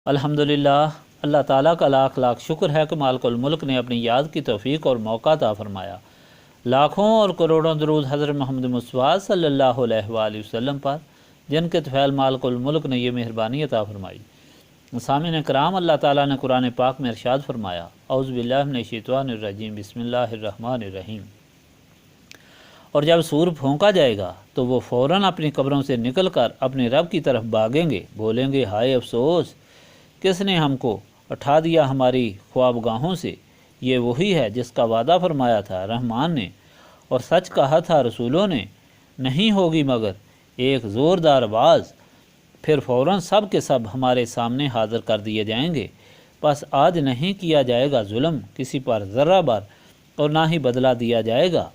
الحمدللہ، اللہ تعالیٰ کا لاکھ لاکھ شکر ہے کہ مالک الملک نے اپنی یاد کی توفیق اور موقع عطا فرمایا۔ لاکھوں اور کروڑوں درود حضرت محمد مصطفیٰ صلی اللہ علیہ وآلہ وسلم پر، جن کے طفیل مالک الملک نے یہ مہربانی عطا فرمائی۔ سامعین کرام، اللہ تعالیٰ نے قرآن پاک میں ارشاد فرمایا، اعوذ باللہ من الشیطان الرجیم، بسم اللہ الرحمن الرحیم۔ اور جب سور پھونکا جائے گا تو وہ فوراً اپنی قبروں سے نکل کر اپنے رب کی طرف بھاگیں گے، بولیں گے، ہائے افسوس، کس نے ہم کو اٹھا دیا ہماری خوابگاہوں سے؟ یہ وہی ہے جس کا وعدہ فرمایا تھا رحمان نے اور سچ کہا تھا رسولوں نے، نہیں ہوگی مگر ایک زوردار آواز، پھر فوراً سب کے سب ہمارے سامنے حاضر کر دیے جائیں گے۔ بس آج نہیں کیا جائے گا ظلم کسی پر ذرہ بار، اور نہ ہی بدلہ دیا جائے گا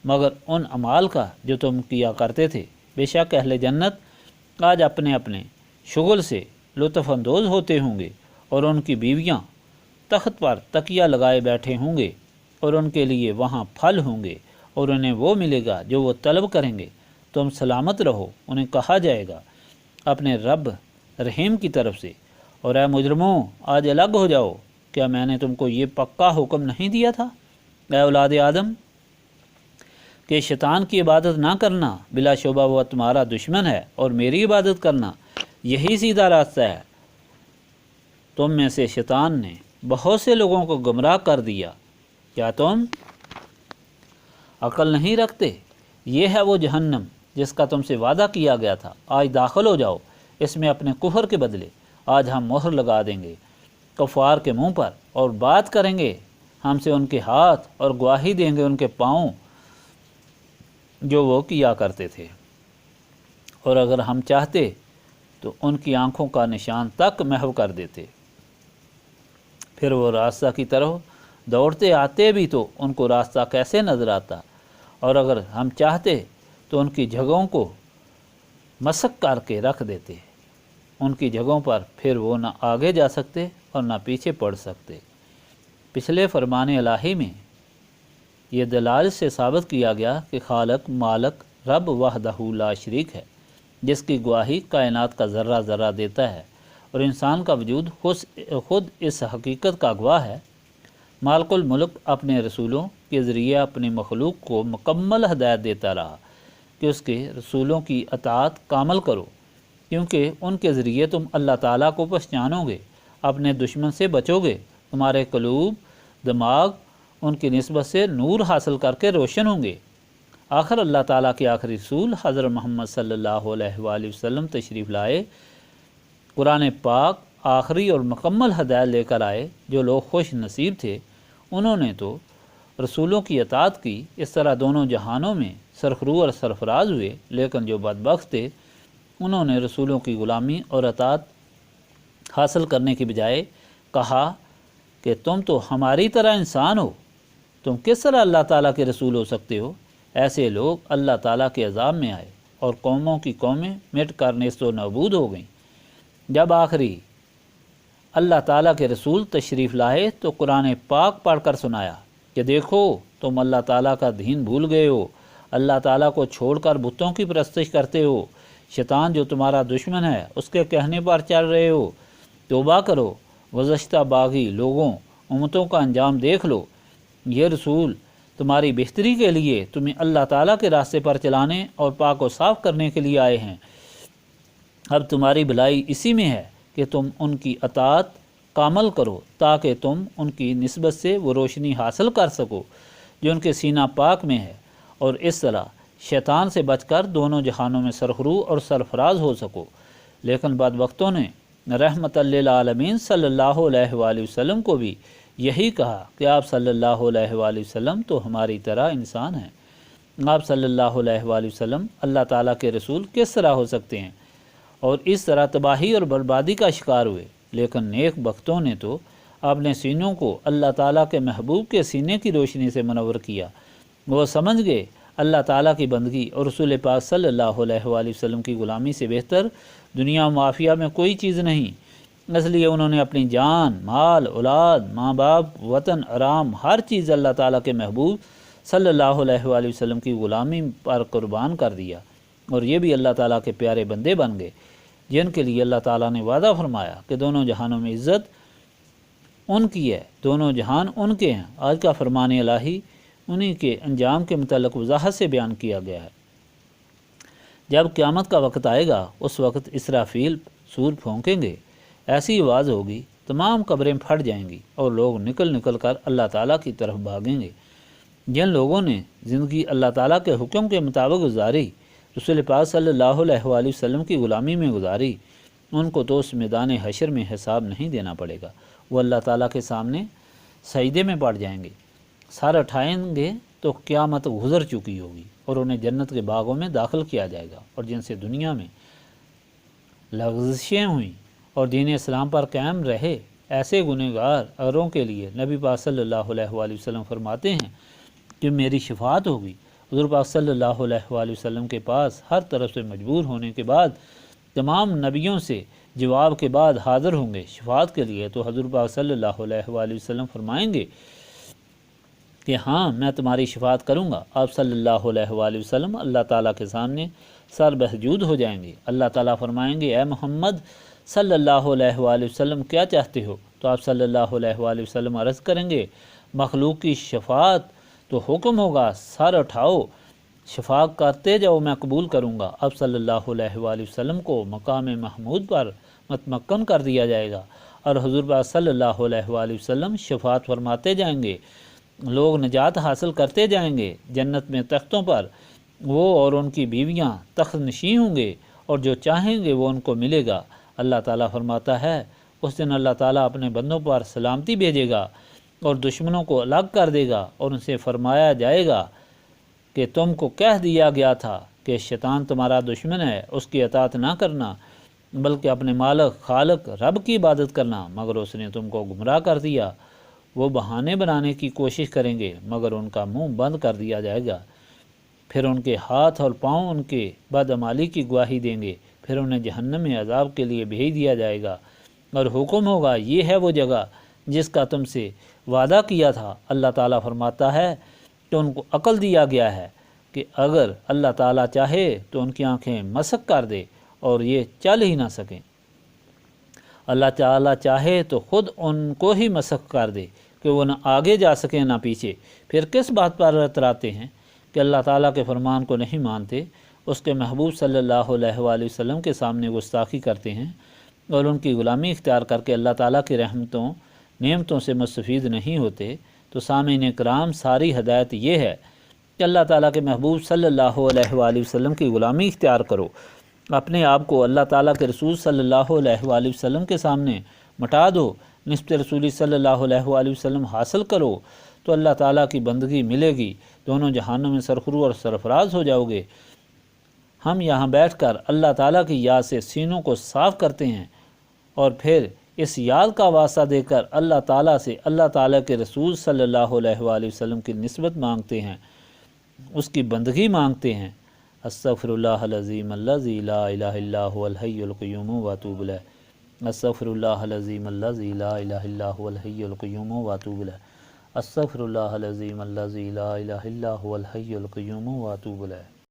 مگر ان اعمال کا جو تم کیا کرتے تھے۔ بے شک اہل جنت آج اپنے اپنے شغل سے لطف اندوز ہوتے ہوں گے، اور ان کی بیویاں تخت پر تکیہ لگائے بیٹھے ہوں گے، اور ان کے لیے وہاں پھل ہوں گے، اور انہیں وہ ملے گا جو وہ طلب کریں گے۔ تم سلامت رہو، انہیں کہا جائے گا اپنے رب رحیم کی طرف سے، اور اے مجرموں آج الگ ہو جاؤ، کیا میں نے تم کو یہ پکا حکم نہیں دیا تھا، اے اولاد آدم، کہ شیطان کی عبادت نہ کرنا، بلا شبہ وہ تمہارا دشمن ہے، اور میری عبادت کرنا یہی سیدھا راستہ ہے۔ تم میں سے شیطان نے بہت سے لوگوں کو گمراہ کر دیا، کیا تم عقل نہیں رکھتے؟ یہ ہے وہ جہنم جس کا تم سے وعدہ کیا گیا تھا، آج داخل ہو جاؤ اس میں اپنے کفر کے بدلے۔ آج ہم مہر لگا دیں گے کفار کے منہ پر، اور بات کریں گے ہم سے ان کے ہاتھ، اور گواہی دیں گے ان کے پاؤں جو وہ کیا کرتے تھے، اور اگر ہم چاہتے تو ان کی آنکھوں کا نشان تک محو کر دیتے، پھر وہ راستہ کی طرف دوڑتے آتے بھی تو ان کو راستہ کیسے نظر آتا، اور اگر ہم چاہتے تو ان کی جگہوں کو مسک کر کے رکھ دیتے، ان کی جگہوں پر پھر وہ نہ آگے جا سکتے اور نہ پیچھے پڑ سکتے۔ پچھلے فرمان الہی میں یہ دلائل سے ثابت کیا گیا کہ خالق مالک رب وحدہ لا شریک ہے، جس کی گواہی کائنات کا ذرہ ذرہ دیتا ہے، اور انسان کا وجود خود اس حقیقت کا گواہ ہے۔ مالک الملک اپنے رسولوں کے ذریعے اپنی مخلوق کو مکمل ہدایت دیتا رہا کہ اس کے رسولوں کی اطاعت کامل کرو، کیونکہ ان کے ذریعے تم اللہ تعالیٰ کو پہچانو گے، اپنے دشمن سے بچو گے، تمہارے قلوب دماغ ان کی نسبت سے نور حاصل کر کے روشن ہوں گے۔ آخر اللہ تعالیٰ کے آخری رسول حضرت محمد صلی اللہ علیہ وآلہ وسلم تشریف لائے، قرآن پاک آخری اور مکمل ہدایت لے کر آئے۔ جو لوگ خوش نصیب تھے انہوں نے تو رسولوں کی اطاعت کی، اس طرح دونوں جہانوں میں سرخرو اور سرفراز ہوئے، لیکن جو بدبخت تھے انہوں نے رسولوں کی غلامی اور اطاعت حاصل کرنے کی بجائے کہا کہ تم تو ہماری طرح انسان ہو، تم کس طرح اللہ تعالیٰ کے رسول ہو سکتے ہو؟ ایسے لوگ اللہ تعالیٰ کے عذاب میں آئے، اور قوموں کی قومیں مٹ کر نیست و نابود ہو گئیں۔ جب آخری اللہ تعالیٰ کے رسول تشریف لائے تو قرآن پاک پڑھ کر سنایا کہ دیکھو تم اللہ تعالیٰ کا دین بھول گئے ہو، اللہ تعالیٰ کو چھوڑ کر بتوں کی پرستش کرتے ہو، شیطان جو تمہارا دشمن ہے اس کے کہنے پر چل رہے ہو۔ توبہ کرو، گزشتہ باغی لوگوں امتوں کا انجام دیکھ لو۔ یہ رسول تمہاری بہتری کے لیے تمہیں اللہ تعالیٰ کے راستے پر چلانے اور پاک و صاف کرنے کے لیے آئے ہیں۔ اب تمہاری بھلائی اسی میں ہے کہ تم ان کی اطاعت کامل کرو، تاکہ تم ان کی نسبت سے وہ روشنی حاصل کر سکو جو ان کے سینہ پاک میں ہے، اور اس طرح شیطان سے بچ کر دونوں جہانوں میں سرخرو اور سرفراز ہو سکو۔ لیکن بدبختوں نے رحمت للعالمین صلی اللہ علیہ وآلہ وسلم کو بھی یہی کہا کہ آپ صلی اللہ علیہ وآلہ وسلم تو ہماری طرح انسان ہیں، آپ صلی اللہ علیہ وآلہ وسلم اللہ تعالیٰ کے رسول کس طرح ہو سکتے ہیں؟ اور اس طرح تباہی اور بربادی کا شکار ہوئے۔ لیکن نیک بختوں نے تو اپنے سینوں کو اللہ تعالیٰ کے محبوب کے سینے کی روشنی سے منور کیا، وہ سمجھ گئے اللہ تعالیٰ کی بندگی اور رسول پاک صلی اللہ علیہ وآلہ وسلم کی غلامی سے بہتر دنیا و معافیہ میں کوئی چیز نہیں، اس لیے انہوں نے اپنی جان، مال، اولاد، ماں باپ، وطن، آرام، ہر چیز اللہ تعالیٰ کے محبوب صلی اللہ علیہ وآلہ وسلم کی غلامی پر قربان کر دیا، اور یہ بھی اللہ تعالیٰ کے پیارے بندے بن گئے۔ جن کے لیے اللہ تعالیٰ نے وعدہ فرمایا کہ دونوں جہانوں میں عزت ان کی ہے، دونوں جہان ان کے ہیں۔ آج کا فرمان الہی انہی کے انجام کے متعلق وضاحت سے بیان کیا گیا ہے۔ جب قیامت کا وقت آئے گا اس وقت اسرافیل سور پھونکیں گے، ایسی آواز ہوگی تمام قبریں پھٹ جائیں گی اور لوگ نکل نکل کر اللہ تعالیٰ کی طرف بھاگیں گے۔ جن لوگوں نے زندگی اللہ تعالیٰ کے حکم کے مطابق گزاری، رسول پاک صلی اللہ علیہ وآلہ وسلم کی غلامی میں گزاری، ان کو تو اس میدان حشر میں حساب نہیں دینا پڑے گا۔ وہ اللہ تعالیٰ کے سامنے سجدے میں پڑ جائیں گے، سر اٹھائیں گے تو قیامت گزر چکی ہوگی اور انہیں جنت کے باغوں میں داخل کیا جائے گا، اور جن سے دنیا میں لغزشیں ہوئیں اور دین اسلام پر قائم رہے ایسے گنہگار اگروں کے لیے نبی پاک صلی اللہ علیہ وآلہ وسلم فرماتے ہیں کہ میری شفاعت ہوگی۔ حضور پاک صلی اللہ علیہ وآلہ وسلم کے پاس ہر طرف سے مجبور ہونے کے بعد تمام نبیوں سے جواب کے بعد حاضر ہوں گے شفاعت کے لیے، تو حضور پاک صلی اللہ علیہ وآلہ وسلم فرمائیں گے کہ ہاں میں تمہاری شفاعت کروں گا۔ آپ صلی اللہ علیہ وآلہ وسلم اللہ تعالیٰ کے سامنے سر بسجود ہو جائیں گے۔ اللہ تعالیٰ فرمائیں گے اے محمد صلی اللہ علیہ وآلہ وسلم کیا چاہتے ہو؟ تو آپ صلی اللہ علیہ وآلہ وسلم عرض کریں گے مخلوق کی شفاعت تو حکم ہوگا سر اٹھاؤ، شفاعت کرتے جاؤ میں قبول کروں گا۔ اب صلی اللہ علیہ وآلہ وسلم کو مقام محمود پر متمکن کر دیا جائے گا اور حضور پاک صلی اللہ علیہ وآلہ وسلم شفاعت فرماتے جائیں گے، لوگ نجات حاصل کرتے جائیں گے۔ جنت میں تختوں پر وہ اور ان کی بیویاں تخت نشین ہوں گے اور جو چاہیں گے وہ ان کو ملے گا۔ اللہ تعالیٰ فرماتا ہے اس دن اللہ تعالیٰ اپنے بندوں پر سلامتی بھیجے گا اور دشمنوں کو الگ کر دے گا، اور ان سے فرمایا جائے گا کہ تم کو کہہ دیا گیا تھا کہ شیطان تمہارا دشمن ہے، اس کی اطاعت نہ کرنا بلکہ اپنے مالک خالق رب کی عبادت کرنا، مگر اس نے تم کو گمراہ کر دیا۔ وہ بہانے بنانے کی کوشش کریں گے مگر ان کا منہ بند کر دیا جائے گا، پھر ان کے ہاتھ اور پاؤں ان کے بدعمالی کی گواہی دیں گے، پھر انہیں جہنم میں عذاب کے لیے بھیج دیا جائے گا، اور حکم ہوگا یہ ہے وہ جگہ جس کا تم سے وعدہ کیا تھا۔ اللہ تعالیٰ فرماتا ہے کہ ان کو عقل دیا گیا ہے کہ اگر اللہ تعالیٰ چاہے تو ان کی آنکھیں مسخ کر دے اور یہ چل ہی نہ سکیں، اللہ تعالیٰ چاہے تو خود ان کو ہی مسخ کر دے کہ وہ نہ آگے جا سکیں نہ پیچھے۔ پھر کس بات پر اتراتے ہیں کہ اللہ تعالیٰ کے فرمان کو نہیں مانتے، اس کے محبوب صلی اللہ علیہ وآلہ وسلم کے سامنے گستاخی کرتے ہیں اور ان کی غلامی اختیار کر کے اللہ تعالیٰ کی رحمتوں نعمتوں سے مستفید نہیں ہوتے؟ تو سامعین کرام ساری ہدایت یہ ہے کہ اللہ تعالیٰ کے محبوب صلی اللہ علیہ وآلہ وسلم کی غلامی اختیار کرو، اپنے آپ کو اللہ تعالیٰ کے رسول صلی اللہ علیہ وآلہ وسلم کے سامنے مٹا دو، نسبت رسولی صلی اللہ علیہ وآلہ وسلم حاصل کرو تو اللہ تعالیٰ کی بندگی ملے گی، دونوں جہانوں میں سرخرو اور سرفراز ہو جاؤ گے۔ ہم یہاں بیٹھ کر اللہ تعالیٰ کی یاد سے سینوں کو صاف کرتے ہیں اور پھر اس یاد کا واسطہ دے کر اللہ تعالیٰ سے اللہ تعالیٰ کے رسول صلی اللہ علیہ وآلہ وسلم کی نسبت مانگتے ہیں، اس کی بندگی مانگتے ہیں۔ استغفر اللہ العظیم الذی لا الہ الا هو الحی القیوم واتوب الیہ، استغفر اللہ العظیم الذی لا الہ الا هو الحی القیوم واتوب الیہ، استغفر اللہ العظیم الذی لا الہ الا هو الحی القیوم واتوب الیہ۔